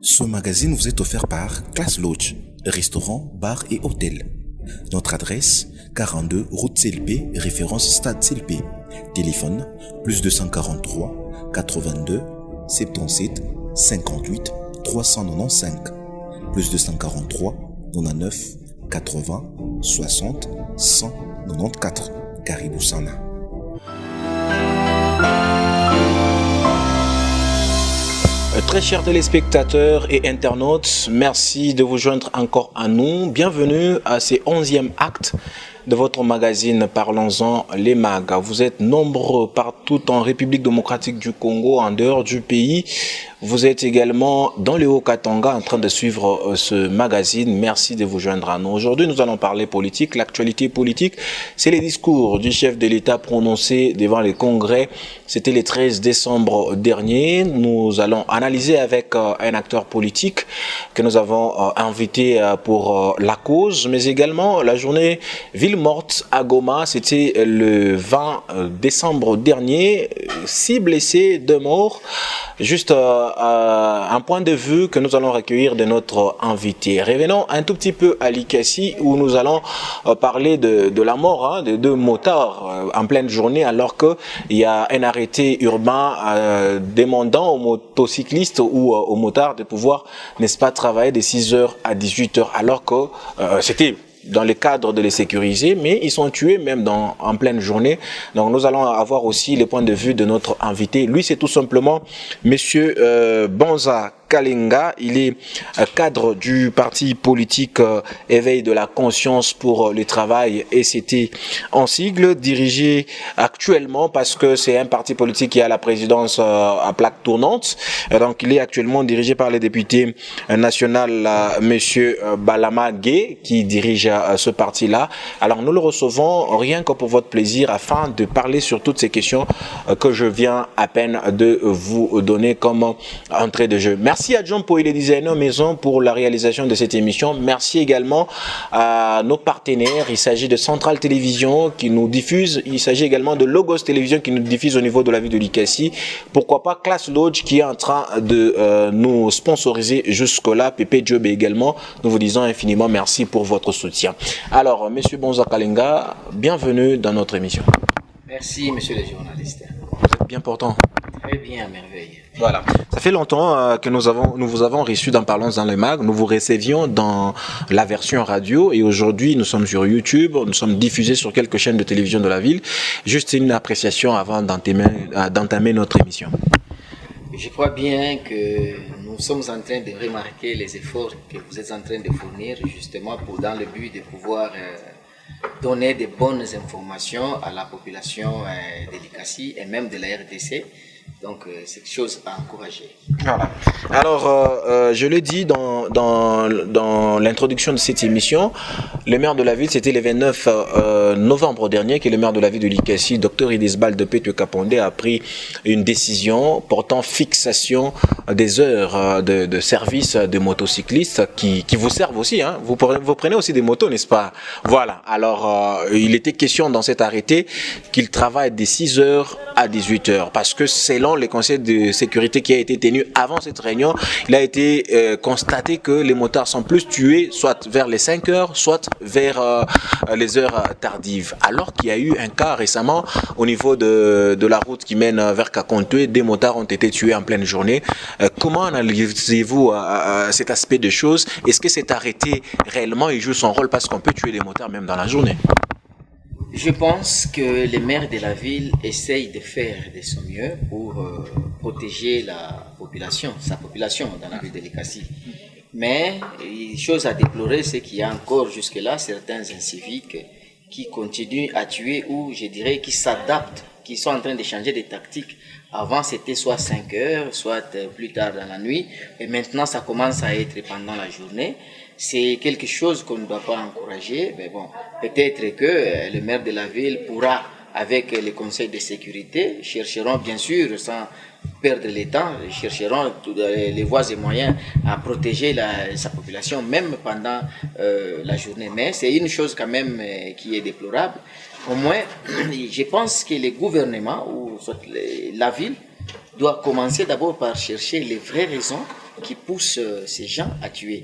Ce magazine vous est offert par Class Lodge, restaurant, bar et hôtel. Notre adresse, 42 route CLP, référence Stade CLP. Téléphone, plus 243 82 77 58 395. Plus 243 99 80 60 194. Caribou Sana. Très chers téléspectateurs et internautes, merci de vous joindre encore à nous. Bienvenue à ce 11e acte de votre magazine Parlons-en les MAG. Vous êtes nombreux partout en République démocratique du Congo, en dehors du pays. Vous êtes également dans le Haut-Katanga en train de suivre ce magazine. Merci de vous joindre à nous. Aujourd'hui, nous allons parler politique. L'actualité politique, c'est les discours du chef de l'État prononcés devant le Congrès. C'était le 13 décembre dernier. Nous allons analyser avec un acteur politique que nous avons invité pour la cause, mais également la journée ville morte à Goma. C'était le 20 décembre dernier. 6 blessés, 2 morts. Juste un point de vue que nous allons recueillir de notre invité. Revenons un tout petit peu à Likasi où nous allons parler de la mort de 2 motards en pleine journée alors qu'il y a un arrêté urbain demandant aux motocyclistes ou aux motards de pouvoir, n'est-ce pas, travailler de 6h à 18h alors que c'était dans le cadre de les sécuriser, mais ils sont tués même en pleine journée. Donc nous allons avoir aussi les points de vue de notre invité. Lui, c'est tout simplement Monsieur Bonza Kalenga. Il est cadre du parti politique Éveil de la conscience pour le travail, ECT en sigle, dirigé actuellement parce que c'est un parti politique qui a la présidence à plaque tournante. Donc il est actuellement dirigé par le député national Monsieur Balama Gué qui dirige ce parti-là. Alors nous le recevons rien que pour votre plaisir afin de parler sur toutes ces questions que je viens à peine de vous donner comme entrée de jeu. Merci à John Poil et Designer Maison pour la réalisation de cette émission. Merci également à nos partenaires. Il s'agit de Centrale Télévision qui nous diffuse. Il s'agit également de Logos Télévision qui nous diffuse au niveau de la ville de Likasi. Pourquoi pas Class Lodge qui est en train de nous sponsoriser jusque-là. Pépé Job également. Nous vous disons infiniment merci pour votre soutien. Alors, Monsieur Bonza Kalenga, bienvenue dans notre émission. Merci, monsieur le journaliste. Vous êtes bien portant. Très bien, à merveille. Voilà. Ça fait longtemps que nous vous avons reçu dans Parlons dans les Mag. Nous vous recevions dans la version radio et aujourd'hui nous sommes sur YouTube. Nous sommes diffusés sur quelques chaînes de télévision de la ville. Juste une appréciation avant d'entamer notre émission. Je crois bien que nous sommes en train de remarquer les efforts que vous êtes en train de fournir justement dans le but de pouvoir donner de bonnes informations à la population de Likasi et même de la RDC. Donc, c'est quelque chose à encourager. Voilà. Alors, je l'ai dit dans l'introduction de cette émission, le maire de la ville, c'était le 29 novembre dernier que le maire de la ville de Likasi, Dr Idesbal de Pétue Kapondé, a pris une décision portant fixation des heures de service de motocyclistes qui vous servent aussi. Hein. Vous prenez aussi des motos, n'est-ce pas? Voilà. Alors, il était question dans cet arrêté qu'il travaille de 6h à 18h parce que selon les conseils de sécurité qui a été tenu avant cette réunion, il a été constaté que les motards sont plus tués soit vers les 5h, soit vers les heures tardives. Alors qu'il y a eu un cas récemment au niveau de la route qui mène vers Kakonté, des motards ont été tués en pleine journée. Comment analysez-vous cet aspect de choses? Est-ce que cet arrêté réellement il joue son rôle parce qu'on peut tuer les motards même dans la journée? Je pense que les maires de la ville essayent de faire de son mieux pour protéger sa population dans la ville de Likasi. Mais, chose à déplorer, c'est qu'il y a encore jusque-là certains inciviques qui continuent à tuer ou, je dirais, qui s'adaptent, qui sont en train de changer de tactique. Avant, c'était soit 5 heures, soit plus tard dans la nuit. Et maintenant, ça commence à être pendant la journée. C'est quelque chose qu'on ne doit pas encourager. Mais bon, peut-être que le maire de la ville pourra, avec les conseils de sécurité, chercheront bien sûr, sans perdre le temps, chercheront les voies et moyens à protéger sa population, même pendant la journée. Mais c'est une chose quand même qui est déplorable. Au moins, je pense que le gouvernement ou soit la ville doit commencer d'abord par chercher les vraies raisons qui pousse ces gens à tuer.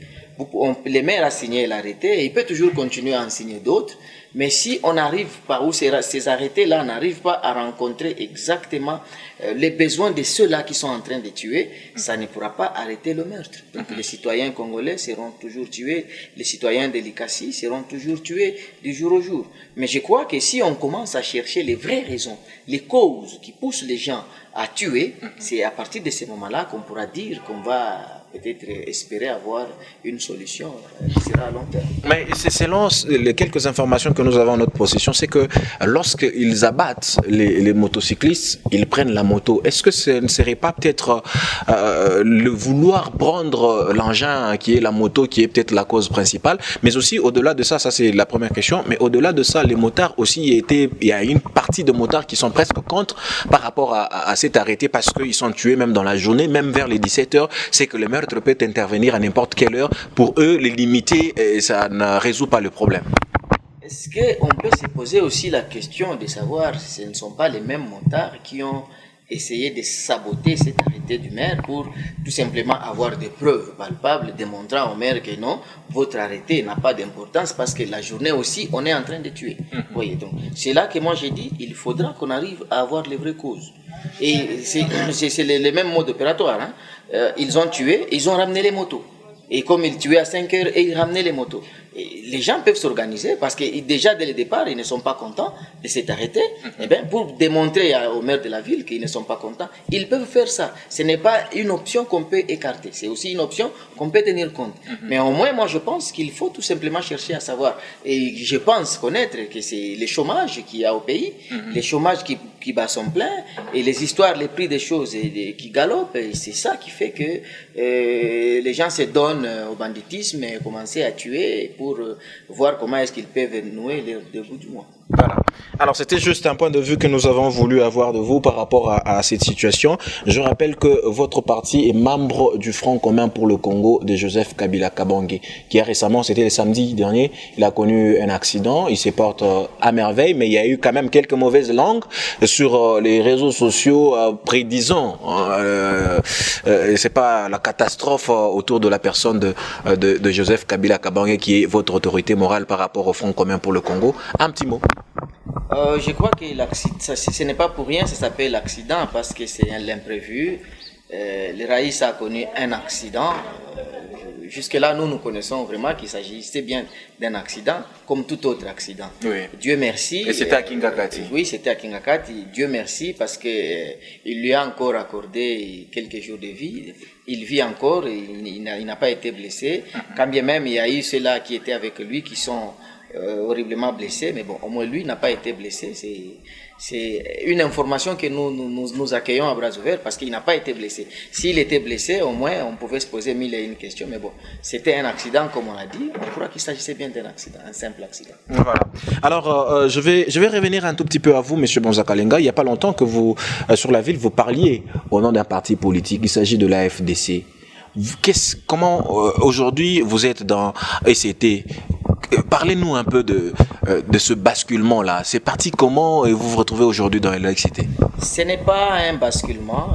Les maires a signé l'arrêté et il peut toujours continuer à en signer d'autres. Mais si on arrive par où ces arrêtés-là n'arrivent pas à rencontrer exactement les besoins de ceux-là qui sont en train de tuer, ça ne pourra pas arrêter le meurtre. Donc les citoyens congolais seront toujours tués, les citoyens de l'ICASI seront toujours tués du jour au jour. Mais je crois que si on commence à chercher les vraies raisons, les causes qui poussent les gens à tuer, c'est à partir de ces moments-là qu'on pourra dire qu'on va peut-être espérer avoir une solution qui sera à long terme. Mais c'est selon les quelques informations que nous avons en notre possession, c'est que lorsqu'ils abattent les motocyclistes, ils prennent la moto. Est-ce que ce ne serait pas peut-être le vouloir prendre l'engin qui est la moto qui est peut-être la cause principale, mais aussi au-delà de ça, ça c'est la première question, mais au-delà de ça, les motards aussi il y a une partie de motards qui sont presque contre par rapport à cet arrêté parce qu'ils sont tués même dans la journée, même vers les 17h, c'est que le meurtre peut intervenir à n'importe quelle heure. Pour eux, les limiter, ça ne résout pas le problème. Est-ce qu'on peut se poser aussi la question de savoir si ce ne sont pas les mêmes motards qui ont essayé de saboter cet arrêté du maire pour tout simplement avoir des preuves palpables démontrant au maire que non, votre arrêté n'a pas d'importance parce que la journée aussi, on est en train de tuer. Voyez, donc c'est là que moi j'ai dit, il faudra qu'on arrive à avoir les vraies causes. Et c'est les mêmes modes opératoires. Hein. Ils ont tué, ils ont ramené les motos. Et comme ils tuaient à 5 heures, et ils ramenaient les motos. Et les gens peuvent s'organiser parce que déjà dès le départ, ils ne sont pas contents de cet arrêté. Eh bien, pour démontrer au maire de la ville qu'ils ne sont pas contents, ils peuvent faire ça. Ce n'est pas une option qu'on peut écarter. C'est aussi une option qu'on peut tenir compte. Mais au moins, moi, je pense qu'il faut tout simplement chercher à savoir. Et je pense connaître que c'est le chômage qu'il y a au pays, les chômages qui bat son plein, et les histoires, les prix des choses qui galopent. Et c'est ça qui fait que les gens se donnent au banditisme et commencent à tuer pour voir comment est-ce qu'ils peuvent nouer leur début du mois. Voilà. Alors c'était juste un point de vue que nous avons voulu avoir de vous par rapport à cette situation. Je rappelle que votre parti est membre du Front commun pour le Congo de Joseph Kabila Kabange, qui a récemment, c'était le samedi dernier, il a connu un accident, il se porte à merveille, mais il y a eu quand même quelques mauvaises langues sur les réseaux sociaux prédisant c'est pas la catastrophe autour de la personne de Joseph Kabila Kabange qui est votre autorité morale par rapport au Front commun pour le Congo. Un petit mot. Je crois que ce n'est pas pour rien, ça s'appelle l'accident parce que c'est l'imprévu. Le Raïs a connu un accident. Jusque-là, nous connaissons vraiment qu'il s'agissait bien d'un accident, comme tout autre accident. Oui. Dieu merci. Et c'était à Kingakati. Oui, c'était à Kingakati. Dieu merci parce qu'il lui a encore accordé quelques jours de vie. Il vit encore, il n'a pas été blessé. Quand bien même il y a eu ceux-là qui étaient avec lui qui sont horriblement blessé, mais bon, au moins lui n'a pas été blessé. C'est une information que nous accueillons à bras ouverts parce qu'il n'a pas été blessé. S'il était blessé, au moins on pouvait se poser mille et une questions, mais bon, c'était un accident comme on a dit. On croit qu'il s'agissait bien d'un accident, un simple accident. Voilà. Alors, je vais revenir un tout petit peu à vous, Monsieur Bonzakalenga. Il n'y a pas longtemps que vous, sur la ville, vous parliez au nom d'un parti politique. Il s'agit de l'AFDC. Comment aujourd'hui vous êtes dans ECT? Parlez-nous un peu de ce basculement-là. C'est parti comment et vous vous retrouvez aujourd'hui dans l'ECT? Ce n'est pas un basculement.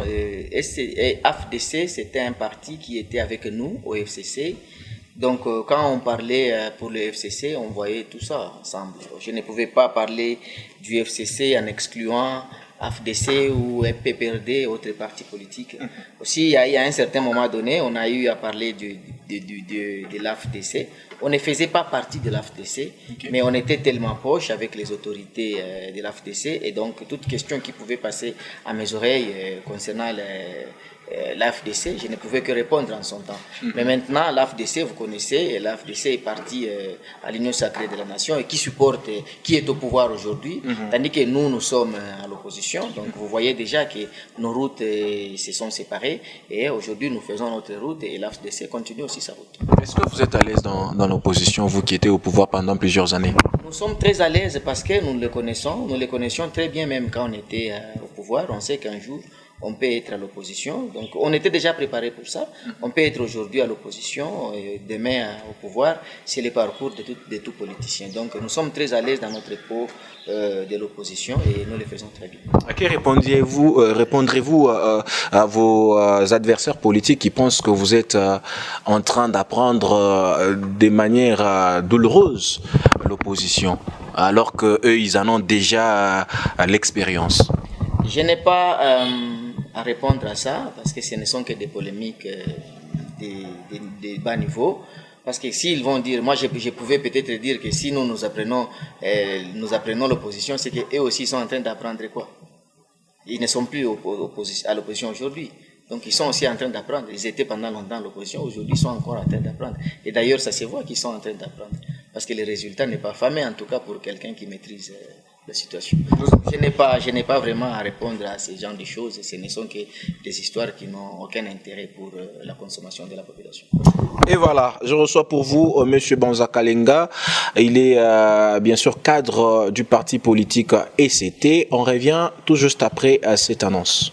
AFDC, c'était un parti qui était avec nous au FCC. Donc, quand on parlait pour le FCC, on voyait tout ça ensemble. Je ne pouvais pas parler du FCC en excluant AFDC ou PPRD, autres partis politiques. Aussi, il y a un certain moment donné, on a eu à parler de l'AFDC. On ne faisait pas partie de l'AFDC, mais on était tellement proche avec les autorités de l'AFDC, et donc toute question qui pouvait passer à mes oreilles concernant l'AFDC, je ne pouvais que répondre en son temps. Mais maintenant, l'AFDC, vous connaissez, l'AFDC est parti à l'Union sacrée de la nation et qui supporte, qui est au pouvoir aujourd'hui, tandis que nous sommes à l'opposition. Donc vous voyez déjà que nos routes se sont séparées et aujourd'hui nous faisons notre route et l'AFDC continue aussi sa route. Est-ce que vous êtes à l'aise dans l'opposition, vous qui étiez au pouvoir pendant plusieurs années? Nous sommes très à l'aise parce que nous les connaissions très bien même quand on était au pouvoir. On sait qu'un jour, on peut être à l'opposition. Donc on était déjà préparé pour ça. On peut être aujourd'hui à l'opposition, et demain au pouvoir. C'est le parcours de tout politicien. Donc nous sommes très à l'aise dans notre peau de l'opposition et nous le faisons très bien. À qui répondrez-vous à vos adversaires politiques qui pensent que vous êtes en train d'apprendre de manière douloureuse l'opposition, alors qu'eux, ils en ont déjà l'expérience? Je n'ai pas à répondre à ça parce que ce ne sont que des polémiques de bas niveau. Parce que s'ils vont dire, moi je pouvais peut-être dire que si nous apprenons l'opposition, c'est qu'eux aussi sont en train d'apprendre quoi? Ils ne sont plus à l'opposition aujourd'hui. Donc ils sont aussi en train d'apprendre. Ils étaient pendant longtemps à l'opposition, aujourd'hui ils sont encore en train d'apprendre. Et d'ailleurs ça se voit qu'ils sont en train d'apprendre. Parce que le résultat n'est pas fameux, en tout cas pour quelqu'un qui maîtrise la situation. Je n'ai pas vraiment à répondre à ce genre de choses. Ce ne sont que des histoires qui n'ont aucun intérêt pour la consommation de la population. Et voilà, je reçois pour vous M. Banza Kalenga. Il est bien sûr cadre du parti politique ECT. On revient tout juste après cette annonce.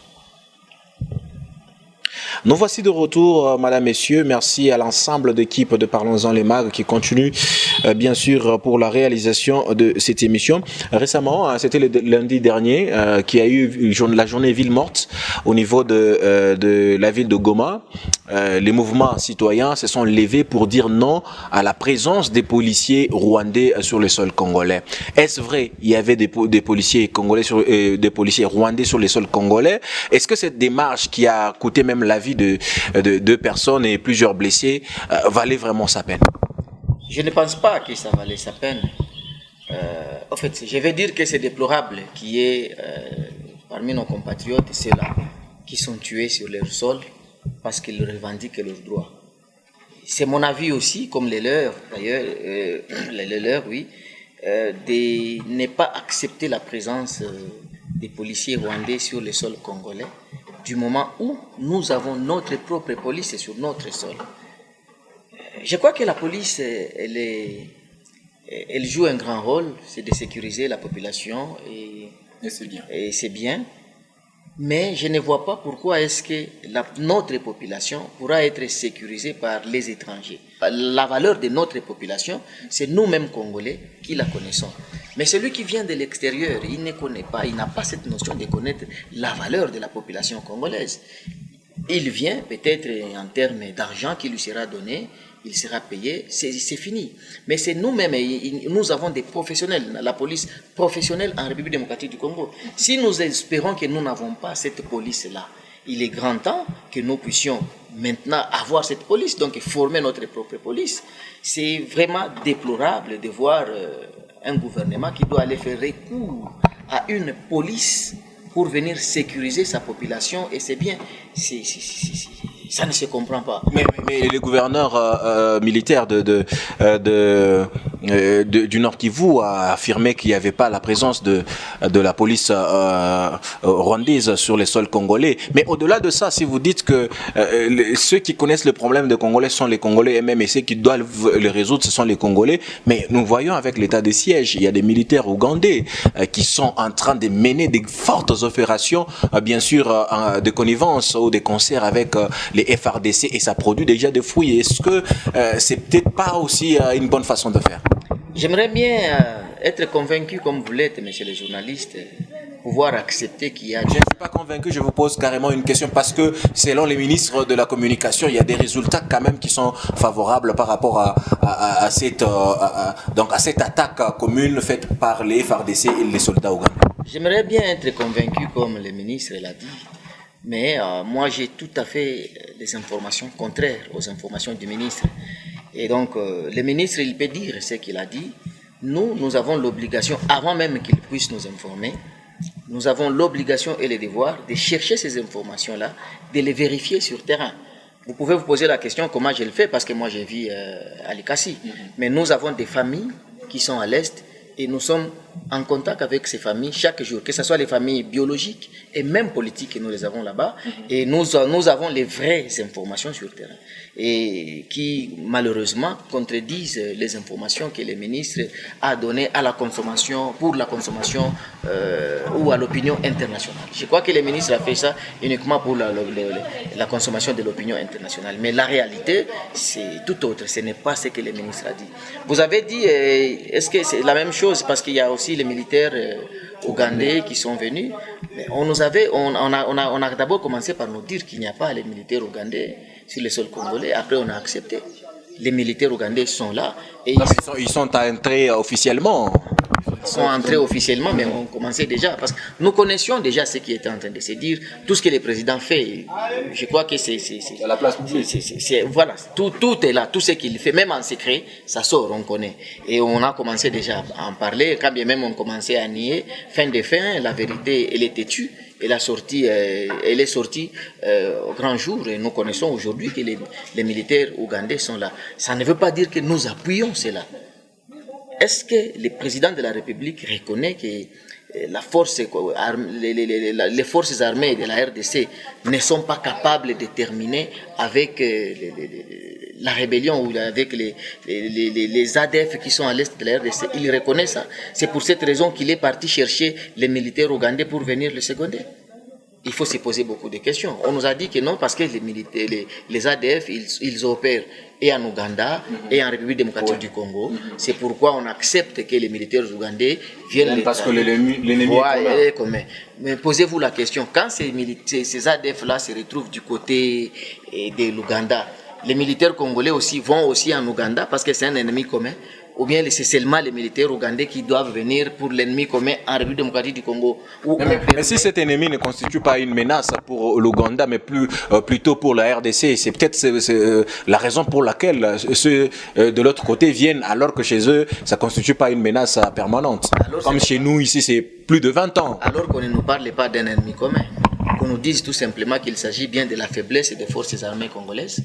Nous voici de retour, madame, messieurs. Merci à l'ensemble d'équipe de Parlons-en les Mags qui continue, bien sûr, pour la réalisation de cette émission. Récemment, c'était le lundi dernier, qui a eu la journée ville morte au niveau de la ville de Goma. Les mouvements citoyens se sont levés pour dire non à la présence des policiers rwandais sur le sol congolais. Est-ce vrai, il y avait des policiers congolais des policiers rwandais sur le sol congolais? Est-ce que cette démarche qui a coûté même la vie de deux personnes et plusieurs blessés valait vraiment sa peine? Je ne pense pas que ça valait sa peine. En fait, je vais dire que c'est déplorable qu'il y ait parmi nos compatriotes ceux-là qui sont tués sur leur sol parce qu'ils revendiquent leurs droits. C'est mon avis aussi, comme les leurs d'ailleurs, les leurs, oui, de ne pas accepter la présence des policiers rwandais sur le sol congolais du moment où nous avons notre propre police sur notre sol. Je crois que la police, elle joue un grand rôle, c'est de sécuriser la population et c'est bien. Et c'est bien. Mais je ne vois pas pourquoi est-ce que notre population pourra être sécurisée par les étrangers. La valeur de notre population, c'est nous-mêmes Congolais qui la connaissons. Mais celui qui vient de l'extérieur, il ne connaît pas, il n'a pas cette notion de connaître la valeur de la population congolaise. Il vient peut-être en termes d'argent qui lui sera donné, il sera payé, c'est fini. Mais c'est nous-mêmes, nous avons des professionnels, la police professionnelle en République démocratique du Congo. Si nous espérons que nous n'avons pas cette police-là, il est grand temps que nous puissions maintenant avoir cette police, donc former notre propre police. C'est vraiment déplorable de voir un gouvernement qui doit aller faire recours à une police pour venir sécuriser sa population, et c'est bien. Ça ne se comprend pas. Mais le gouverneur militaire du Nord Kivu a affirmé qu'il n'y avait pas la présence de la police rwandaise sur les sols congolais. Mais au-delà de ça, si vous dites que ceux qui connaissent le problème des Congolais sont les Congolais eux-mêmes et ceux qui doivent le résoudre, ce sont les Congolais. Mais nous voyons avec l'état de siège, il y a des militaires ougandais qui sont en train de mener des fortes opérations, bien sûr, de connivence ou de concert avec les FRDC, et ça produit déjà des fruits. Est-ce que c'est peut-être pas aussi une bonne façon de faire? J'aimerais bien être convaincu, comme vous l'êtes, messieurs les journalistes, pouvoir accepter qu'il y a... Je ne suis pas convaincu, je vous pose carrément une question, parce que selon les ministres de la communication, il y a des résultats quand même qui sont favorables par rapport à cette attaque commune faite par les FRDC et les soldats ougandais. J'aimerais bien être convaincu, comme le ministre l'a dit, mais moi j'ai tout à fait des informations contraires aux informations du ministre. Et donc le ministre, il peut dire ce qu'il a dit. Nous avons l'obligation, avant même qu'il puisse nous informer, nous avons l'obligation et le devoir de chercher ces informations-là, de les vérifier sur terrain. Vous pouvez vous poser la question comment je le fais, parce que moi je vis à Likasi. Mais nous avons des familles qui sont à l'Est, Et nous sommes en contact avec ces familles chaque jour, que ce soit les familles biologiques et même politiques, nous les avons là-bas. Et nous avons les vraies informations sur le terrain. Et qui, malheureusement, contredisent les informations que le ministre a données à la consommation, pour la consommation ou à l'opinion internationale. Je crois que le ministre a fait ça uniquement pour la consommation de l'opinion internationale. Mais la réalité, c'est tout autre. Ce n'est pas ce que le ministre a dit. Vous avez dit, est-ce que c'est la même chose? Parce qu'il y a aussi les militaires ougandais qui sont venus. Mais on a d'abord commencé par nous dire qu'il n'y a pas les militaires ougandais sur le sol congolais. Après, on a accepté. Les militaires ougandais sont là. Et ils sont entrés officiellement. Ils sont entrés officiellement, mais on commençait déjà. Parce que nous connaissions déjà ce qui était en train de se dire. Tout ce que le président fait, je crois que c'est la place publique. Voilà, tout est là. Tout ce qu'il fait, même en secret, ça sort, on connaît. Et on a commencé déjà à en parler. Quand bien même on commençait à nier, fin de fin, la vérité, elle est têtue. Elle est sortie au grand jour et nous connaissons aujourd'hui que les militaires ougandais sont là. Ça ne veut pas dire que nous appuyons cela. Est-ce que le président de la République reconnaît que les forces armées de la RDC ne sont pas capables de terminer avec la rébellion ou avec les ADF qui sont à l'est de la RDC? Il reconnaît ça. C'est pour cette raison qu'il est parti chercher les militaires ougandais pour venir le seconder. Il faut se poser beaucoup de questions. On nous a dit que non, parce que les ADF, ils opèrent et en Ouganda et en République démocratique du Congo. C'est pourquoi on accepte que les militaires ougandais viennent... Parce que l'ennemi est commun. Mais posez-vous la question, quand ces ADF-là se retrouvent du côté de l'Ouganda, les militaires congolais aussi vont aussi en Ouganda parce que c'est un ennemi commun, ou bien c'est seulement les militaires ougandais qui doivent venir pour l'ennemi commun en République démocratique du Congo. Mais si cet ennemi ne constitue pas une menace pour l'Ouganda, mais plutôt pour la RDC, c'est peut-être la raison pour laquelle ceux de l'autre côté viennent, alors que chez eux, ça ne constitue pas une menace permanente. Alors, comme chez nous, ici, c'est plus de 20 ans. Alors qu'on ne nous parle pas d'un ennemi commun, qu'on nous dise tout simplement qu'il s'agit bien de la faiblesse des forces armées congolaises.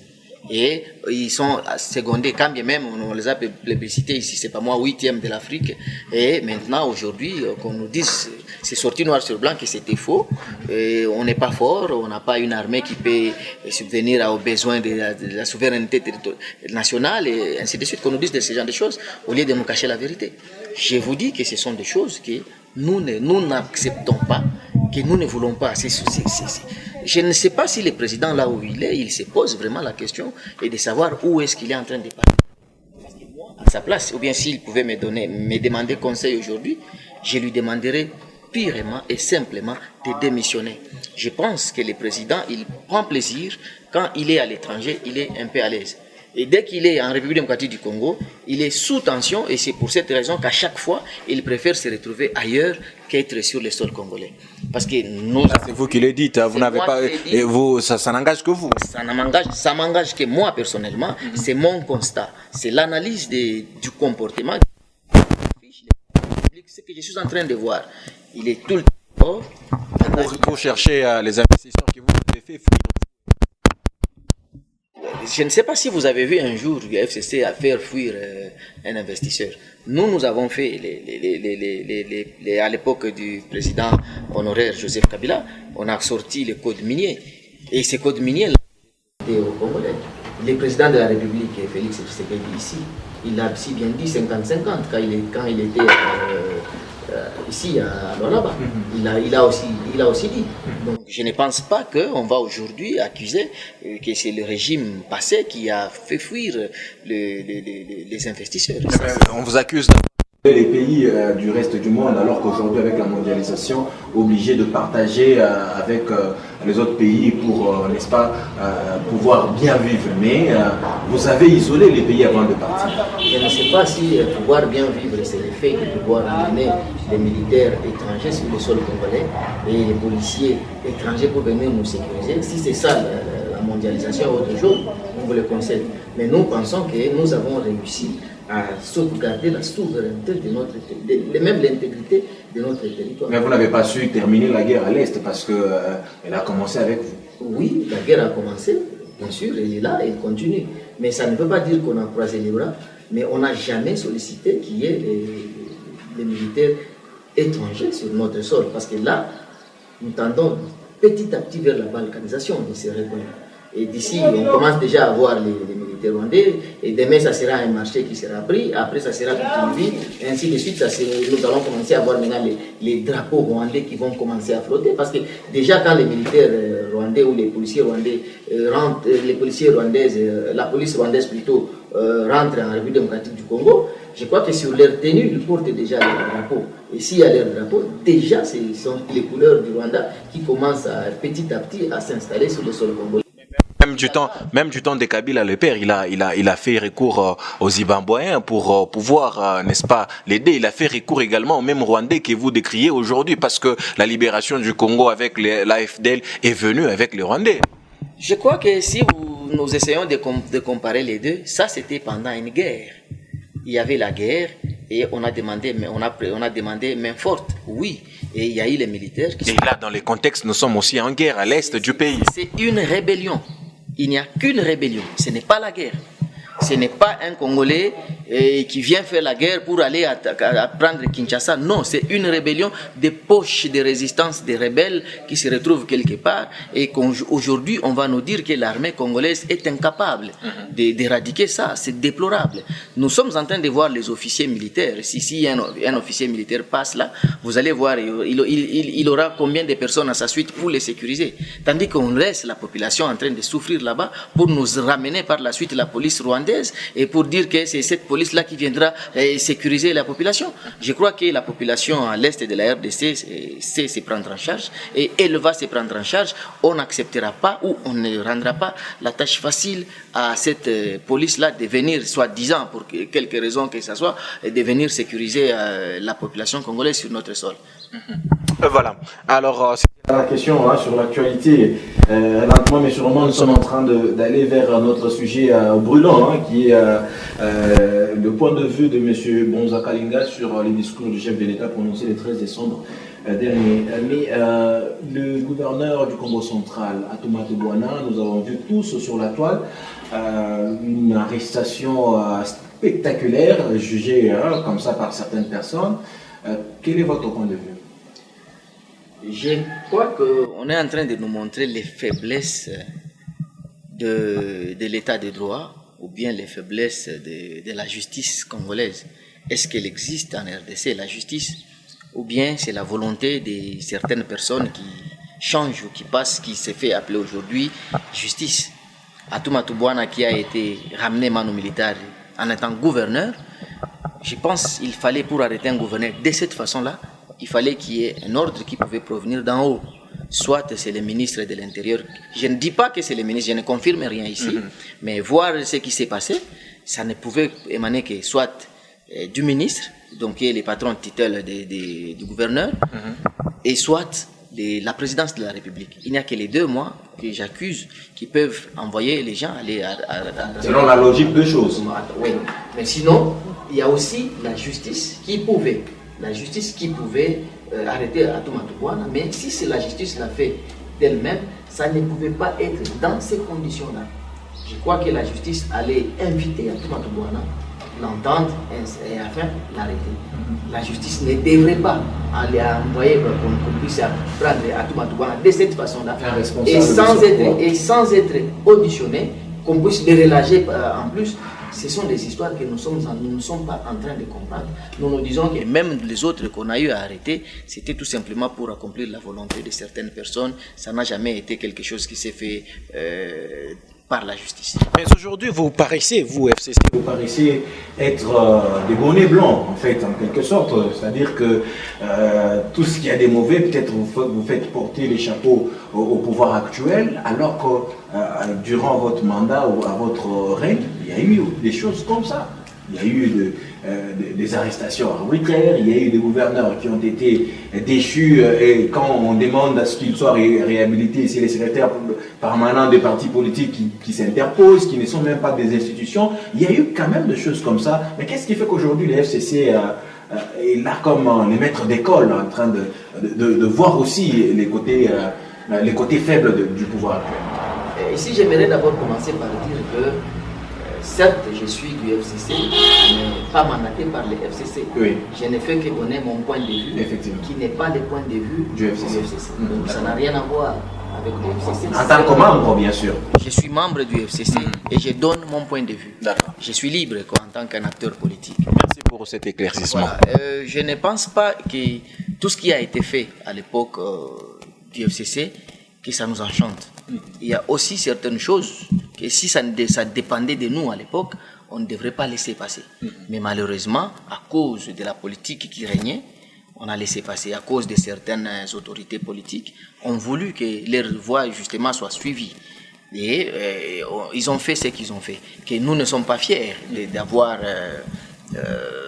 Et ils sont secondés, quand bien même on les a plébiscités ici, c'est pas moi, 8e de l'Afrique. Et maintenant, aujourd'hui, qu'on nous dise, c'est sorti noir sur blanc que c'était faux. Et on n'est pas fort, on n'a pas une armée qui peut subvenir aux besoins de la souveraineté nationale, et ainsi de suite, qu'on nous dise de ce genre de choses, au lieu de nous cacher la vérité. Je vous dis que ce sont des choses que nous n'acceptons pas, que nous ne voulons pas. Je ne sais pas si le président, là où il se pose vraiment la question et de savoir où est-ce qu'il est en train de parler. Parce que moi, à sa place, ou bien s'il pouvait me demander conseil aujourd'hui, je lui demanderais purement et simplement de démissionner. Je pense que le président, il prend plaisir quand il est à l'étranger, il est un peu à l'aise. Et dès qu'il est en République démocratique du Congo, il est sous tension et c'est pour cette raison qu'à chaque fois, il préfère se retrouver ailleurs qu'être sur le sol congolais. Parce que nous... C'est vous qui le dites, vous n'avez pas... Et vous, ça n'engage que vous. Ça m'engage que moi personnellement, c'est mon constat. C'est l'analyse du comportement. Ce que je suis en train de voir, il est tout le temps... Pour chercher les investisseurs qui vous ont fait fuir. Je ne sais pas si vous avez vu un jour le FCC à faire fuir un investisseur. Nous avons fait, à l'époque du président honoraire Joseph Kabila, on a sorti le code minier. Et ce code minier, au Congolais, le président de la République, Félix Tshisekedi, ici, il a si bien dit 50-50 quand il était ici à Lualaba. Il a aussi dit. Donc je ne pense pas qu'on va aujourd'hui accuser que c'est le régime passé qui a fait fuir les investisseurs. On vous accuse les pays du reste du monde, alors qu'aujourd'hui, avec la mondialisation, obligés de partager avec les autres pays pour, n'est-ce pas, pouvoir bien vivre. Mais vous avez isolé les pays avant de partir. Je ne sais pas si pouvoir bien vivre, c'est le fait de pouvoir amener les militaires étrangers sur le sol congolais et les policiers étrangers pour venir nous sécuriser. Si c'est ça la mondialisation autre chose, on vous le conseille. Mais nous pensons que nous avons réussi à sauvegarder la souveraineté de notre territoire, même l'intégrité de notre territoire. Mais vous n'avez pas su terminer la guerre à l'Est parce qu'elle a commencé avec vous. Oui, la guerre a commencé, bien sûr, elle est là, elle continue. Mais ça ne veut pas dire qu'on a croisé les bras, mais on n'a jamais sollicité qu'il y ait des militaires étrangers sur notre sol. Parce que là, nous tendons petit à petit vers la balkanisation de ces rebelles. Et d'ici, on commence déjà à voir les militaires rwandais. Et demain, ça sera un marché qui sera pris. Après, ça sera toute une vie. Et ainsi de suite, nous allons commencer à voir maintenant les drapeaux rwandais qui vont commencer à flotter. Parce que déjà, quand les militaires rwandais ou les policiers rwandais rentrent, les policiers rwandaises, la police rwandaise plutôt, rentre en République démocratique du Congo, je crois que sur leur tenue, ils portent déjà leur drapeau. Et s'il y a leur drapeau, déjà, ce sont les couleurs du Rwanda qui commencent petit à petit à s'installer sur le sol congolais. Même du temps de Kabila le père, il a fait recours aux Zimbabwéens pour pouvoir, n'est-ce pas, l'aider. Il a fait recours également aux mêmes Rwandais que vous décriez aujourd'hui, parce que la libération du Congo avec l'AFDL est venue avec les Rwandais. Je crois que si nous essayons de comparer les deux, ça c'était pendant une guerre. Il y avait la guerre et on a demandé main forte, oui. Et il y a eu les militaires qui Et là, dans les contextes, nous sommes aussi en guerre à l'est du pays. C'est une rébellion. Il n'y a qu'une rébellion. Ce n'est pas la guerre. Ce n'est pas un Congolais qui vient faire la guerre pour aller prendre Kinshasa. Non, c'est une rébellion des poches de résistance des rebelles qui se retrouvent quelque part. Et qu'aujourd'hui, on va nous dire que l'armée congolaise est incapable d'éradiquer ça. C'est déplorable. Nous sommes en train de voir les officiers militaires. Si un officier militaire passe là, vous allez voir, il aura combien de personnes à sa suite pour les sécuriser. Tandis qu'on laisse la population en train de souffrir là-bas pour nous ramener par la suite la police rwandaise et pour dire que c'est cette police-là qui viendra sécuriser la population. Je crois que la population à l'est de la RDC sait se prendre en charge et elle va se prendre en charge. On n'acceptera pas ou on ne rendra pas la tâche facile à cette police-là de venir, soi-disant, pour quelque raison que ce soit, de venir sécuriser la population congolaise sur notre sol. Voilà. Alors, la question sur l'actualité, lentement mais sûrement, nous sommes en train d'aller vers notre sujet brûlant, qui est le point de vue de M. Bonza Kalinga sur les discours du chef de l'État prononcés le 13 décembre dernier. Mais le gouverneur du Congo central, Atoumate Bouana, nous avons vu tous sur la toile une arrestation spectaculaire, jugée comme ça par certaines personnes. Quel est votre point de vue? Je crois qu'on est en train de nous montrer les faiblesses de l'état de droit ou bien les faiblesses de la justice congolaise. Est-ce qu'elle existe en RDC, la justice, ou bien c'est la volonté de certaines personnes qui changent ou qui passent, qui se fait appeler aujourd'hui justice? Atoumate Bouana qui a été ramené manu militaire en étant gouverneur, je pense qu'il fallait, pour arrêter un gouverneur de cette façon-là, il fallait qu'il y ait un ordre qui pouvait provenir d'en haut. Soit c'est le ministre de l'Intérieur. Je ne dis pas que c'est le ministre, je ne confirme rien ici, mais voir ce qui s'est passé, ça ne pouvait émaner que soit du ministre, donc qui est le patron titulaire du gouverneur, et soit de la présidence de la République. Il n'y a que les deux, moi, que j'accuse, qui peuvent envoyer les gens aller selon la logique des choses. Oui, mais sinon, il y a aussi la justice qui pouvait. La justice qui pouvait arrêter Atoumate Bouana, mais si c'est la justice l'a fait d'elle-même, ça ne pouvait pas être dans ces conditions-là. Je crois que la justice allait inviter Atoumate Bouana, l'entendre et afin l'arrêter. La justice ne devrait pas aller envoyer qu'on puisse prendre Atoumate Bouana de cette façon-là et sans être auditionné, qu'on puisse les relâcher en plus. Ce sont des histoires que nous ne sommes pas en train de comprendre. Nous disons que même les autres qu'on a eu à arrêter, c'était tout simplement pour accomplir la volonté de certaines personnes. Ça n'a jamais été quelque chose qui s'est fait par la justice. Mais aujourd'hui, vous paraissez, vous, FCC, vous paraissez être des bonnets blancs, en fait, en quelque sorte. C'est-à-dire que tout ce qu'il y a de mauvais, peut-être vous faites porter les chapeaux au pouvoir actuel, alors que durant votre mandat ou à votre règne, il y a eu des choses comme ça. Il y a eu des arrestations arbitraires, il y a eu des gouverneurs qui ont été déchus et quand on demande à ce qu'ils soient réhabilités, c'est les secrétaires permanents des partis politiques qui s'interposent, qui ne sont même pas des institutions. Il y a eu quand même des choses comme ça. Mais qu'est-ce qui fait qu'aujourd'hui le FCC est là comme les maîtres d'école en train de voir aussi les côtés faibles du pouvoir? Ici, j'aimerais d'abord commencer par dire que certes, je suis du FCC, mais pas mandaté par le FCC. Oui. Je ne fais que donner mon point de vue, Effectivement. qui n'est pas le point de vue Du FCC. Donc ça n'a rien à voir avec le FCC. En tant que membre, bien sûr. Je suis membre du FCC et je donne mon point de vue. D'accord. Je suis libre quoi, en tant qu'un acteur politique. Merci pour cet éclaircissement. Voilà. Je ne pense pas que tout ce qui a été fait à l'époque du FCC, que ça nous enchante. Il y a aussi certaines choses que si ça dépendait de nous à l'époque, on ne devrait pas laisser passer. Mais malheureusement, à cause de la politique qui régnait, on a laissé passer. À cause de certaines autorités politiques, ont voulu que leur voix justement soit suivie. Et ils ont fait ce qu'ils ont fait. Que nous ne sommes pas fiers d'avoir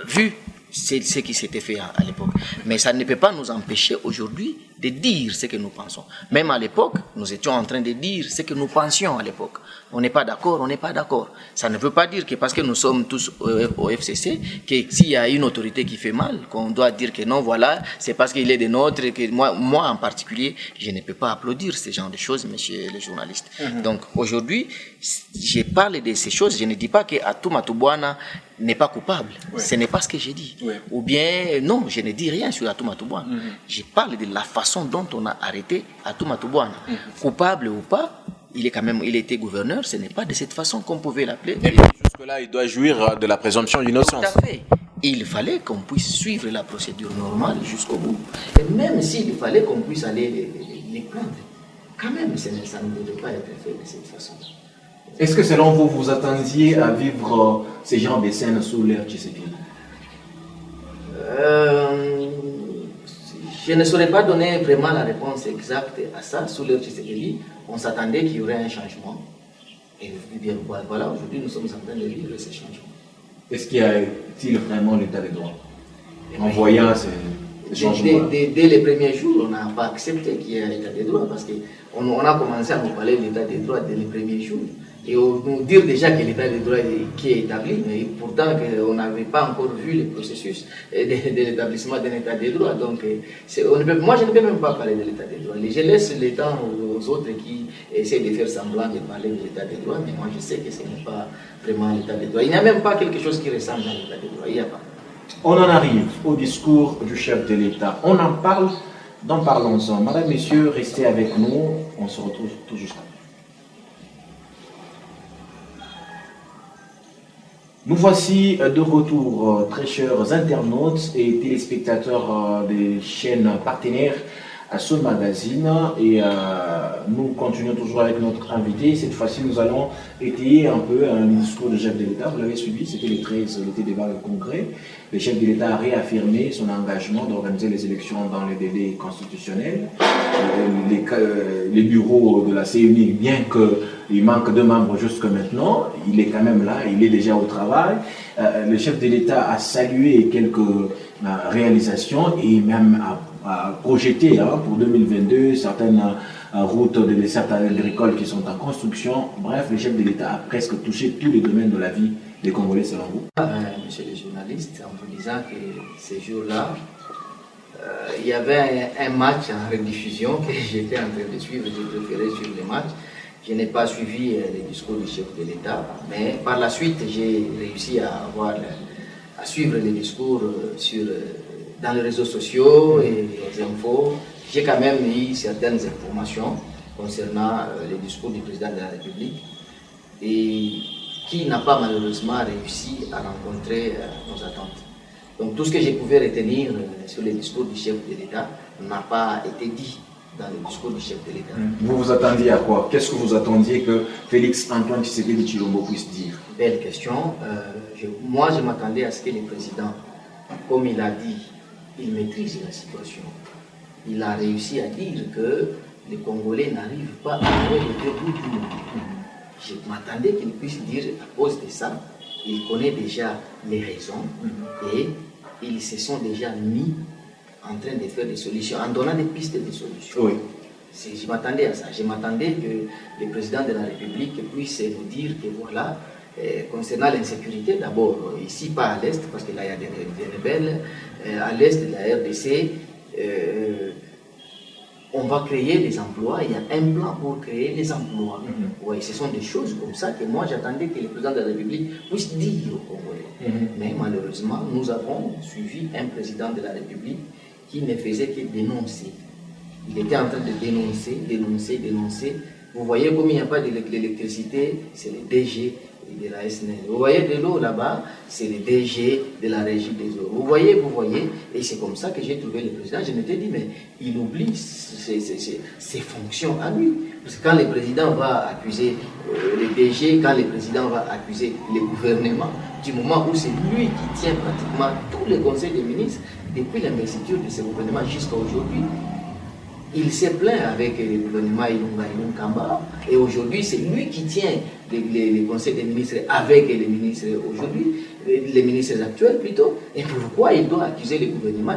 vu ce qui s'était fait à l'époque. Mais ça ne peut pas nous empêcher aujourd'hui de dire ce que nous pensons. Même à l'époque, nous étions en train de dire ce que nous pensions à l'époque. On n'est pas d'accord, on n'est pas d'accord. Ça ne veut pas dire que parce que nous sommes tous au FCC, que s'il y a une autorité qui fait mal, qu'on doit dire que non, voilà, c'est parce qu'il est des nôtres, que moi en particulier, je ne peux pas applaudir ce genre de choses, messieurs les journalistes. Donc aujourd'hui, je parle de ces choses, je ne dis pas que Atou Matouboana n'est pas coupable. Ce n'est pas ce que j'ai dit. Ou bien, non, je ne dis rien sur Atou Matouboana. Je parle de la façon dont on a arrêté Atou Matouboana. Coupable ou pas, il était gouverneur, ce n'est pas de cette façon qu'on pouvait l'appeler. Et jusque-là, il doit jouir de la présomption d'innocence. Tout à fait. Il fallait qu'on puisse suivre la procédure normale jusqu'au bout. Et même s'il fallait qu'on puisse aller les plaindre, quand même, ça ne devait pas être fait de cette façon. Est-ce que selon vous, vous attendiez à vivre ces genres de scènes sous l'ère Tshisekedi? Je ne saurais pas donner vraiment la réponse exacte à ça. Sous l'ère Tshisekedi, on s'attendait qu'il y aurait un changement. Et bien, voilà, aujourd'hui, nous sommes en train de vivre ce changement. Est-ce qu'il y a-t-il vraiment l'état de droit en voyant ces changements? Dès les premiers jours, on n'a pas accepté qu'il y ait un état de droit parce qu'on a commencé à nous parler de l'état de droit dès les premiers jours. Et nous dire déjà que l'état de droit qui est établi, mais pourtant on n'avait pas encore vu le processus de l'établissement d'un état de droit. Donc, moi, je ne peux même pas parler de l'état de droit. Je laisse le temps aux autres qui essaient de faire semblant de parler de l'état de droit, mais moi, je sais que ce n'est pas vraiment l'état de droit. Il n'y a même pas quelque chose qui ressemble à l'état de droit. Il n'y a pas. On en arrive au discours du chef de l'État. On en parle, donc parlons-en. Madame, messieurs, restez avec nous. On se retrouve tout juste après. Nous voici de retour, très chers internautes et téléspectateurs des chaînes partenaires à ce magazine. Et nous continuons toujours avec notre invité. Cette fois-ci, nous allons étayer un peu le discours du chef de l'État. Vous l'avez suivi, c'était le 13, l'été débat au Congrès. Le chef de l'État a réaffirmé son engagement d'organiser les élections dans les délais constitutionnels. Les bureaux de la CENI, bien qu'il manque de membres jusqu'à maintenant, il est quand même là, il est déjà au travail. Le chef de l'État a salué quelques réalisations et même a projeté pour 2022 certaines routes de dessertes agricoles qui sont en construction. Bref, le chef de l'État a presque touché tous les domaines de la vie des Congolais selon vous. Monsieur le journaliste, en vous disant que ces jours-là, il y avait un match en rediffusion que j'étais en train de suivre, j'ai préféré suivre le match. Je n'ai pas suivi les discours du chef de l'État, mais par la suite, j'ai réussi à suivre les discours dans les réseaux sociaux et les infos. J'ai quand même eu certaines informations concernant les discours du président de la République et qui n'a pas malheureusement réussi à rencontrer nos attentes. Donc tout ce que je pouvais retenir sur les discours du chef de l'État n'a pas été dit dans le discours du chef de l'État. Vous vous attendiez à quoi? Qu'est-ce que vous attendiez que Félix Antoine Tshisekedi Tshilombo puisse dire? Belle question. Moi, je m'attendais à ce que le président, comme il a dit, il maîtrise la situation. Il a réussi à dire que les Congolais n'arrivent pas à jouer le debout du monde. Je m'attendais qu'il puisse dire, à cause de ça, il connaît déjà les raisons et ils se sont déjà mis en train de faire des solutions, en donnant des pistes de solutions. Oui. Je m'attendais à ça. Je m'attendais que le président de la République puisse nous dire que voilà, concernant l'insécurité, d'abord, ici pas à l'Est, parce que là il y a des rebelles, à l'Est de la RDC, on va créer des emplois, il y a un plan pour créer des emplois. Oui, ce sont des choses comme ça que moi j'attendais que le président de la République puisse dire aux Congolais. Mais malheureusement, nous avons suivi un président de la République qui ne faisait que dénoncer. Il était en train de dénoncer. Vous voyez comme il n'y a pas d'électricité, c'est le DG de la SNEL. Vous voyez de l'eau là-bas, c'est le DG de la régie des eaux. Vous voyez, et c'est comme ça que j'ai trouvé le président. Je m'étais dit, mais il oublie ses fonctions à lui. Parce que quand le président va accuser le DG, quand le président va accuser le gouvernement, du moment où c'est lui qui tient pratiquement tous les conseils des ministres, depuis l'investiture de ce gouvernement jusqu'à aujourd'hui, il s'est plaint avec le gouvernement Ilunga Kamba, et aujourd'hui c'est lui qui tient les conseils des ministres avec les ministres aujourd'hui, les ministres actuels plutôt. Et pourquoi il doit accuser le gouvernement?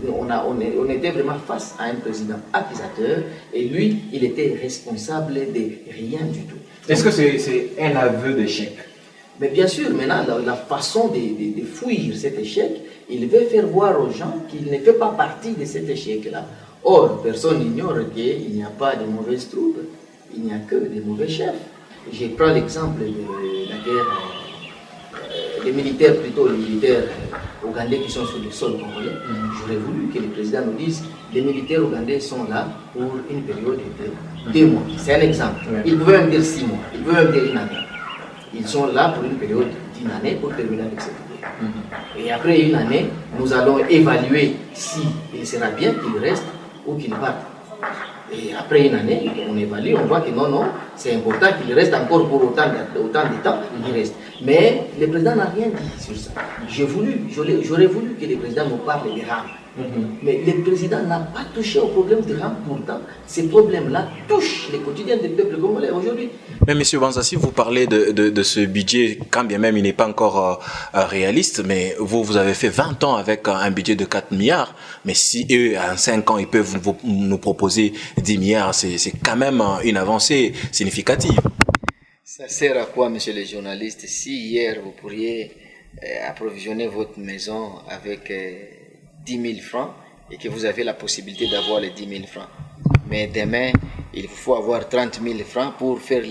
On était vraiment face à un président accusateur, et lui, il était responsable de rien du tout. Est-ce que c'est un aveu d'échec? Mais bien sûr, maintenant, la façon de fuir cet échec, il veut faire voir aux gens qu'il ne fait pas partie de cet échec-là. Or, personne n'ignore qu'il n'y a pas de mauvaises troupes, il n'y a que des mauvais chefs. Je prends l'exemple de la guerre, les militaires ougandais qui sont sur le sol congolais. J'aurais voulu que le président nous dise les militaires ougandais sont là pour une période de 2 mois. C'est un exemple. Il pouvait même dire 6 mois, il pouvait même dire 1 année. Ils sont là pour une période d'1 année pour terminer avec cette guerre. Et après 1 année, nous allons évaluer s'il sera bien qu'il reste ou qu'il parte. Et après 1 année, on évalue, on voit que non, c'est important qu'il reste encore pour autant de temps, il reste. Mais le président n'a rien dit sur ça. J'aurais voulu que le président nous parle des rames. Mais le président n'a pas touché au problème des rames. Pourtant, ces problèmes-là touchent le quotidien des peuples congolais aujourd'hui. Mais M. Banzassi, vous parlez de ce budget, quand bien même il n'est pas encore réaliste, mais vous avez fait 20 ans avec un budget de 4 milliards, mais si eux, en 5 ans, ils peuvent nous proposer 10 milliards, c'est quand même une avancée significative. Ça sert à quoi, monsieur le journaliste, si hier vous pourriez approvisionner votre maison avec 10 000 francs et que vous avez la possibilité d'avoir les 10 000 francs. Mais demain, il faut avoir 30 000 francs pour faire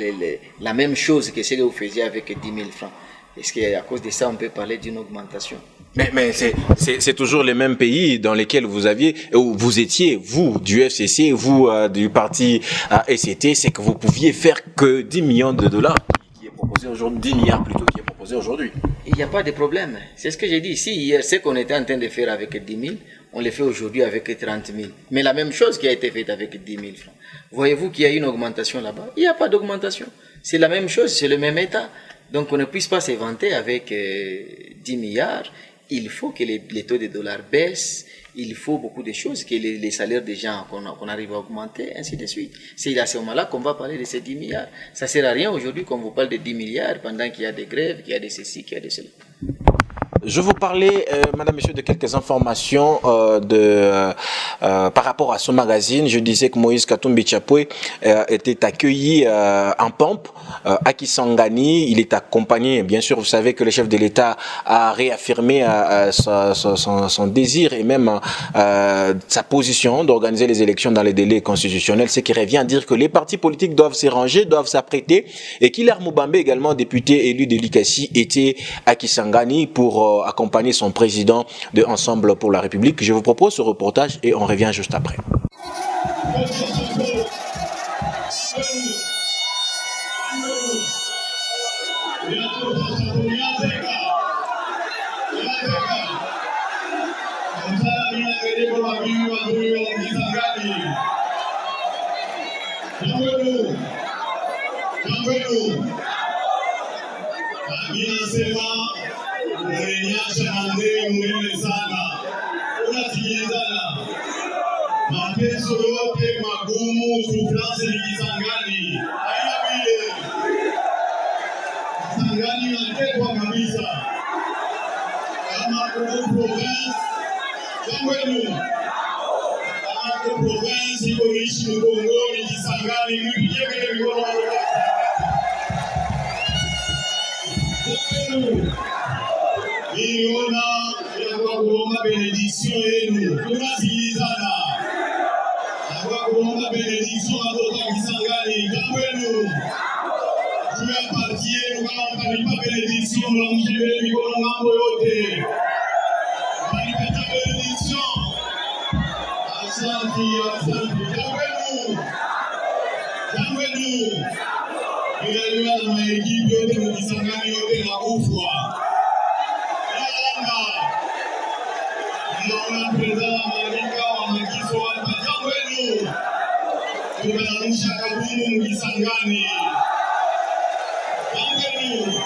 la même chose que ce que vous faisiez avec 10 000 francs. Est-ce qu'à cause de ça, on peut parler d'une augmentation? Mais c'est toujours les mêmes pays dans lesquels vous étiez, vous, du FCC, vous, du parti SCT, c'est que vous pouviez faire que 10 millions de dollars qui est proposé aujourd'hui, 10 milliards plutôt qui est proposé aujourd'hui. Il n'y a pas de problème. C'est ce que j'ai dit. Si hier, ce qu'on était en train de faire avec 10 000, on le fait aujourd'hui avec 30 000. Mais la même chose qui a été faite avec 10 000 francs. Voyez-vous qu'il y a une augmentation là-bas? Il n'y a pas d'augmentation. C'est la même chose, c'est le même État. Donc on ne puisse pas s'inventer avec 10 milliards. Il faut que les taux de dollars baissent. Il faut beaucoup de choses, que les salaires des gens qu'on arrive à augmenter, ainsi de suite. C'est à ce moment-là qu'on va parler de ces 10 milliards. Ça ne sert à rien aujourd'hui qu'on vous parle de 10 milliards pendant qu'il y a des grèves, qu'il y a de ceci, qu'il y a de cela. Je vous parlais, madame, monsieur, de quelques informations par rapport à ce magazine. Je disais que Moïse Katumbi Chapwe était accueilli en pompe à Kisangani. Il est accompagné, bien sûr, vous savez que le chef de l'État a réaffirmé son désir et même sa position d'organiser les élections dans les délais constitutionnels, ce qui revient à dire que les partis politiques doivent se ranger, doivent s'apprêter, et qu'Hilaire Moubambe, également député élu de l'Ikassi, était à Kisangani pour accompagner son président de Ensemble pour la République. Je vous propose ce reportage et on revient juste après. Mateso yote magumu, sufrance ni Kisangani. Haina vile. Kisangani inatekwa kabisa. Kama kuku province, Kangwenu. Kama kuku province, iko ishi mgongoni Kisangani, mpijeke mikono wale watu. Niona ya kwa kuomba benediction yenu. Tunasikilizana. kwa kuomba benediction na tota Kisangani. Jambo yenu. Juu ya parti yenu kama mtanipa benediction na mshibele mikono mambo yote. Mtanipata benediction. Asante, asante. Jambo yenu. Jambo yenu. Ninajua na maekipi yote mkisangani yote na kufwa. Yalanda. Naona prezala malika wa makiso wa jambo yenu. Tumeamsha kabumu mkisangani. Jambo yenu.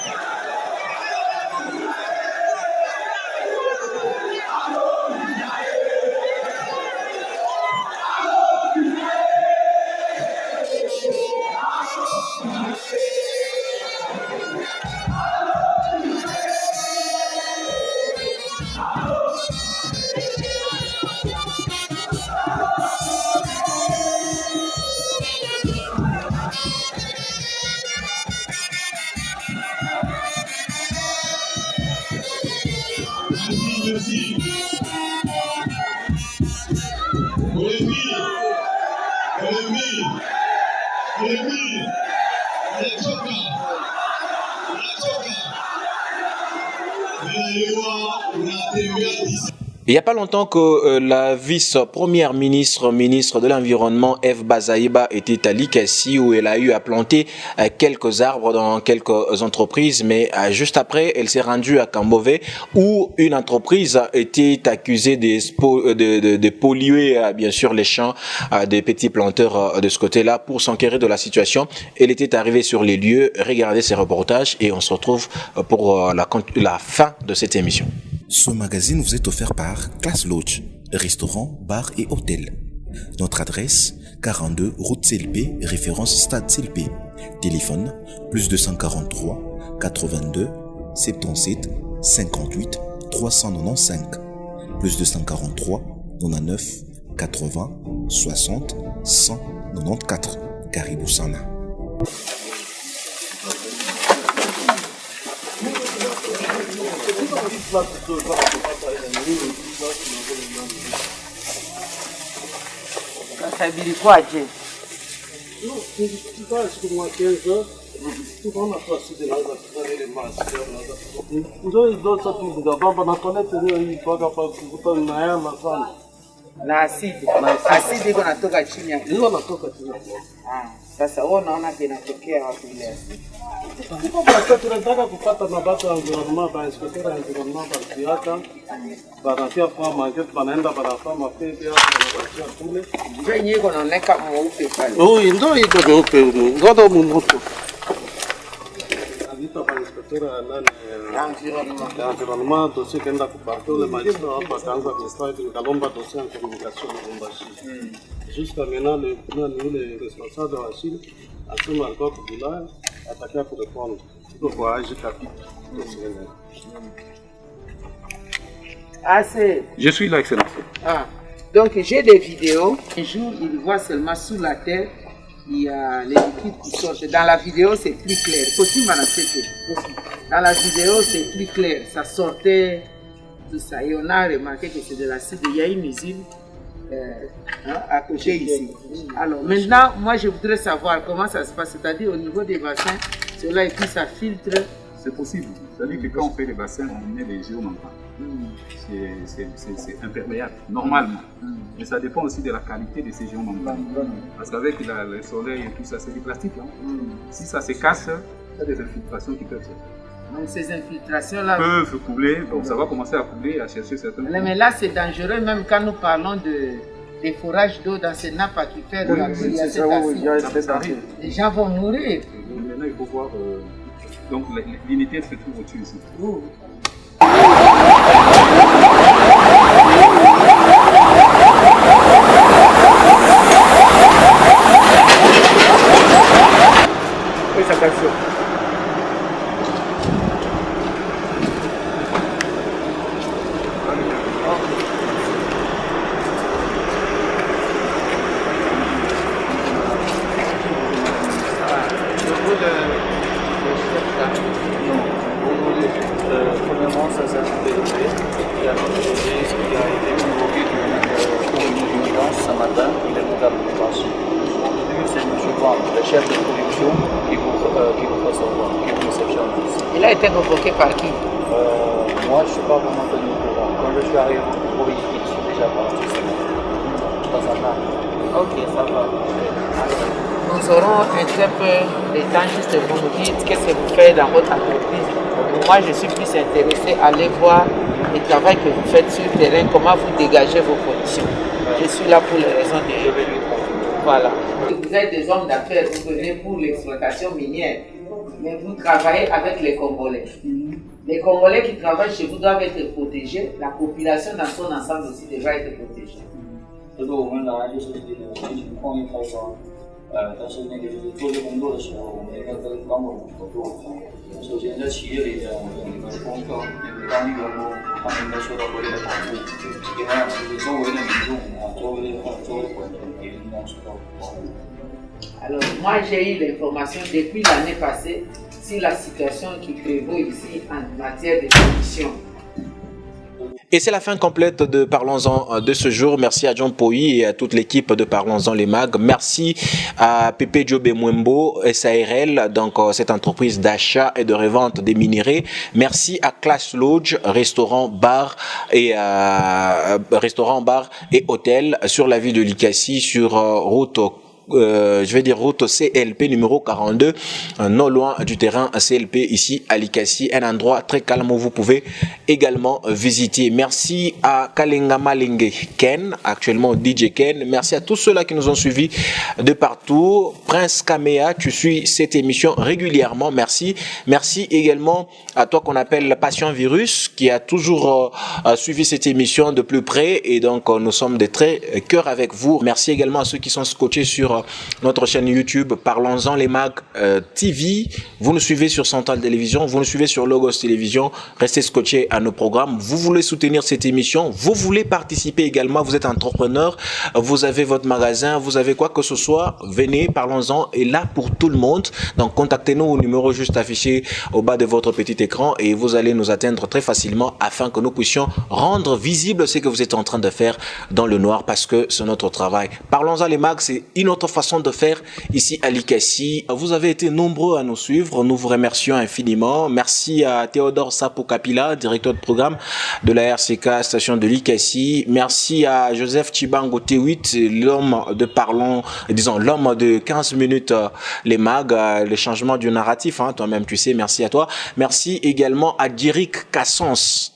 Merci. Il n'y a pas longtemps que la vice-première ministre de l'Environnement, Eve Bazaïba, était à Likassi où elle a eu à planter quelques arbres dans quelques entreprises. Mais juste après, elle s'est rendue à Kambové où une entreprise était accusée de polluer bien sûr les champs des petits planteurs de ce côté-là pour s'enquérir de la situation. Elle était arrivée sur les lieux, regardez ces reportages et on se retrouve pour la fin de cette émission. Ce magazine vous est offert par Class Lodge, restaurant, bar et hôtel. Notre adresse, 42 route CLP, référence Stade CLP. Téléphone, plus 243 82 77 58 395. Plus 243 99 80 60 194. Caribou Sana. Sasa ilikuwaje? Na asidi iko natoka chini ya sasa wewe unaona kinatokea wapi ile asidi? Tunataka kupata mabato ya environment ba inspecteur ya environment ba banatia kwa market banaenda banafanya mapepe hapo kule. Ndio yenyewe inaoneka mweupe pale. Ndio iko mweupe ngodo mmoto. Alita ba inspecteur ya nani environment dossier kenda kuparto le magistrat hapa kaanza kustrike kalomba dossier en communication na Mbashi. Jusqu'à maintenant le responsable de la Chine asema alikuwa kubulaya atakia kurepondre. Iko kwa age capite. Je suis là, Excellence. Donc j'ai des vidéos. Un jour, il voit seulement sous la terre, il y a les liquides qui sortent. Dans la vidéo, c'est plus clair. Dans la vidéo, c'est plus clair. Ça sortait, tout ça. Et on a remarqué que c'est de l'acide. Il y a une usine à côté ici. Alors maintenant, moi je voudrais savoir comment ça se passe. C'est-à-dire au niveau des bassins, cela et puis ça filtre. C'est possible. C'est-à-dire que quand on fait les bassins, on met des géomembranes. C'est imperméable, normalement. Mais ça dépend aussi de la qualité de ces géomembranes. Parce qu'avec le soleil et tout ça, c'est du plastique. Si ça se casse, il y a des infiltrations qui peuvent se faire. Donc ces infiltrations-là peuvent couler, donc ça va commencer à couler, à chercher certains. Mais là, c'est dangereux, même quand nous parlons des forages d'eau dans ces nappes aquifères. Les gens vont mourir. Maintenant, il faut voir. Donc l'unité se trouve au-dessus ici. Fais attention. chef de production qui vous recevoir, qui vous réceptionne ici. Il a été convoqué par qui? Moi, je ne suis pas vraiment tenu au courant. Quand je suis arrivé, oui, je suis déjà parti. Ok, ça va. Nous aurons un très peu de temps juste pour nous dire qu'est-ce que vous faites dans votre entreprise. Moi, je suis plus intéressé à aller voir le travail que vous faites sur le terrain, comment vous dégagez vos productions. Je suis là pour les raisons de... Voilà. Vous êtes des hommes d'affaires, vous venez pour l'exploitation minière, mais vous travaillez avec les Congolais. Les Congolais qui travaillent chez vous doivent être protégés, la population dans son ensemble aussi devra être protégée. 这个我们来就是进行矿业开发，但是那个就是做这工作的时候，我们应该跟当地人合作。首先在企业里的那个工作，那个当地员工，他们应该受到合理的保护。另外就是周围的民众啊，周围的环境也应该受到保护。Alors moi j'ai eu l'information depuis l'année passée sur la situation qui prévaut ici en matière de pollution. Et c'est la fin complète de Parlons-en de ce jour. Merci à John Poyi et à toute l'équipe de Parlons-en les Mags. Merci à Pepe Djobé Mwembo, SARL, donc cette entreprise d'achat et de revente des minerais. Merci à Class Lodge, restaurant, bar et hôtel sur la ville de Likassi, sur route route CLP numéro 42, non loin du terrain CLP ici à Likassi, un endroit très calme où vous pouvez également visiter. Merci à Kalengama Lenge Ken, actuellement DJ Ken. Merci à tous ceux-là qui nous ont suivis de partout. Prince Kamea, tu suis cette émission régulièrement. Merci. Merci également à toi qu'on appelle Passion Virus, qui a toujours suivi cette émission de plus près, et donc nous sommes de très cœur avec vous. Merci également à ceux qui sont scotchés sur notre chaîne YouTube Parlons-en les Mags TV. Vous nous suivez sur Central Télévision, vous nous suivez sur Logos Télévision. Restez scotchés à nos programmes. Vous voulez soutenir cette émission, vous voulez participer également, vous êtes entrepreneur, vous avez votre magasin, vous avez quoi que ce soit, venez, Parlons-en est là pour tout le monde. Donc contactez-nous au numéro juste affiché au bas de votre petit écran et vous allez nous atteindre très facilement afin que nous puissions rendre visible ce que vous êtes en train de faire dans le noir, parce que c'est notre travail. Parlons-en les Mags, c'est une autre façon de faire ici à Likassi. Vous avez été nombreux à nous suivre, nous vous remercions infiniment. Merci à Théodore Sapo Kapila, directeur de programme de la RCK station de Likassi. Merci à Joseph Chibango T8, l'homme de 15 minutes les Mags, le changement du narratif, toi-même tu sais, merci à toi. Merci également à Dirick Cassons.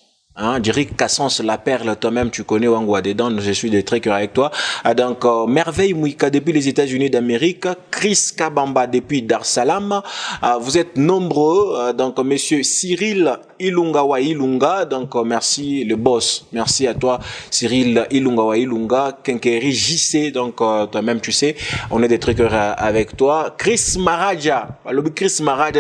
Dirick Cassons, la perle, toi-même tu connais Wangwa dedans, je suis de très cœur avec toi. Donc Merveille Mouika depuis les États-Unis d'Amérique, Chris Kabamba depuis Dar es Salaam. Vous êtes nombreux, donc monsieur Cyril Ilungawa Ilunga, donc merci le boss, merci à toi Cyril Ilungawa Ilunga, Kenkeri JC, donc toi-même tu sais, on est de très cœur avec toi. Chris Maraja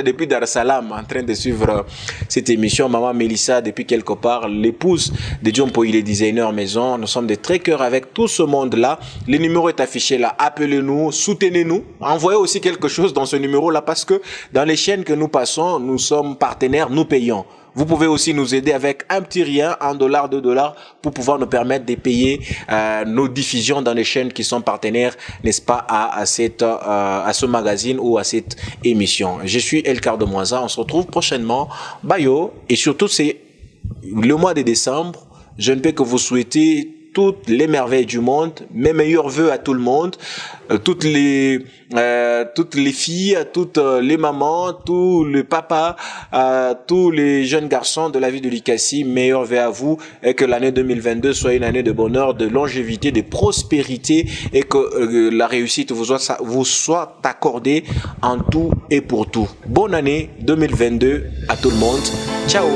depuis Dar es Salaam, en train de suivre cette émission. Maman Melissa depuis quelque part, l'épouse de John Poyi, les designers maison. Nous sommes de très cœur avec tout ce monde-là. Le numéro est affiché là. Appelez-nous, soutenez-nous. Envoyez aussi quelque chose dans ce numéro-là, parce que dans les chaînes que nous passons, nous sommes partenaires, nous payons. Vous pouvez aussi nous aider avec un petit rien, $1, $2, pour pouvoir nous permettre de payer nos diffusions dans les chaînes qui sont partenaires, n'est-ce pas, à ce magazine ou à cette émission. Je suis Elkar de Moisa. On se retrouve prochainement. Bayo. Et surtout, c'est le mois de décembre. Je ne peux que vous souhaiter toutes les merveilles du monde, mes meilleurs vœux à tout le monde, toutes les filles, toutes les mamans, tous les papas, tous les jeunes garçons de la vie de Likassi. Meilleurs vœux à vous, et que l'année 2022 soit une année de bonheur, de longévité, de prospérité, et que la réussite vous soit accordée en tout et pour tout. Bonne année 2022 à tout le monde. Ciao.